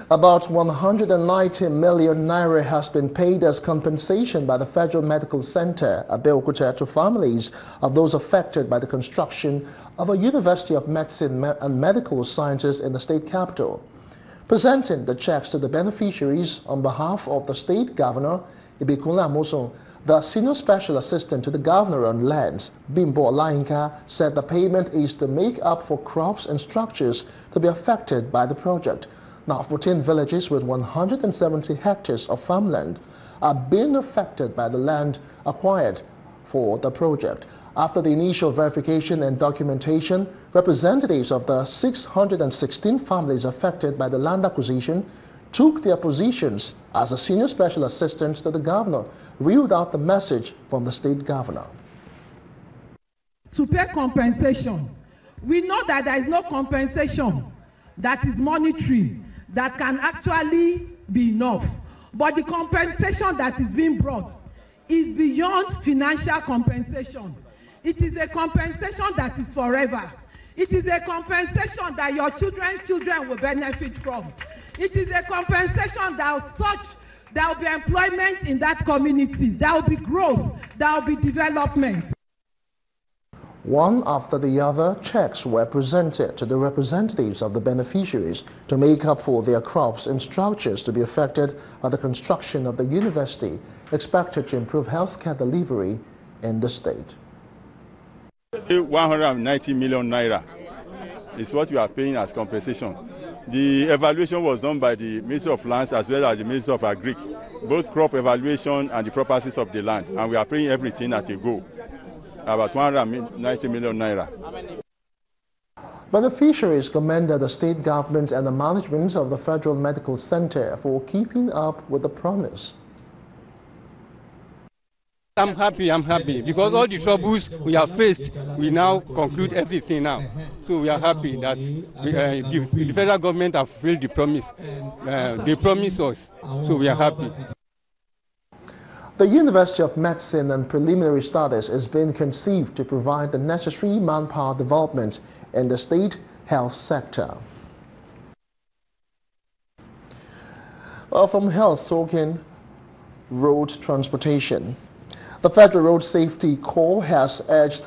About 190 million naira has been paid as compensation by the Federal Medical Center, Abeokuta, to families of those affected by the construction of a University of Medicine and Medical Sciences in the state capital. Presenting the checks to the beneficiaries on behalf of the state governor, Abeokuta, the senior special assistant to the governor on lands, Bimbo Olainka, said the payment is to make up for crops and structures to be affected by the project. Now, 14 villages with 170 hectares of farmland are being affected by the land acquired for the project. After the initial verification and documentation, representatives of the 616 families affected by the land acquisition took their positions as a senior special assistant to the governor, reeled out the message from the state governor. To pay compensation, we know that there is no compensation that is monetary that can actually be enough. But the compensation that is being brought is beyond financial compensation. It is a compensation that is forever. It is a compensation that your children's children will benefit from. It is a compensation that there will be employment in that community, there will be growth, there will be development. One after the other, checks were presented to the representatives of the beneficiaries to make up for their crops and structures to be affected by the construction of the university, expected to improve healthcare delivery in the state. 190 million naira is what we are paying as compensation. The evaluation was done by the Ministry of Lands as well as the Ministry of Agri, both crop evaluation and the properties of the land, and we are paying everything at a go. About 190 million naira. Beneficiaries commended the state government and the management of the Federal Medical Center for keeping up with the promise. I'm happy because all the troubles we have faced, we now conclude everything now. So we are happy that the federal government have fulfilled the promise. They promised us, so we are happy. The University of Medicine and Preliminary Studies is being conceived to provide the necessary manpower development in the state health sector. Well, from health, talking road transportation. The Federal Road Safety Corps has urged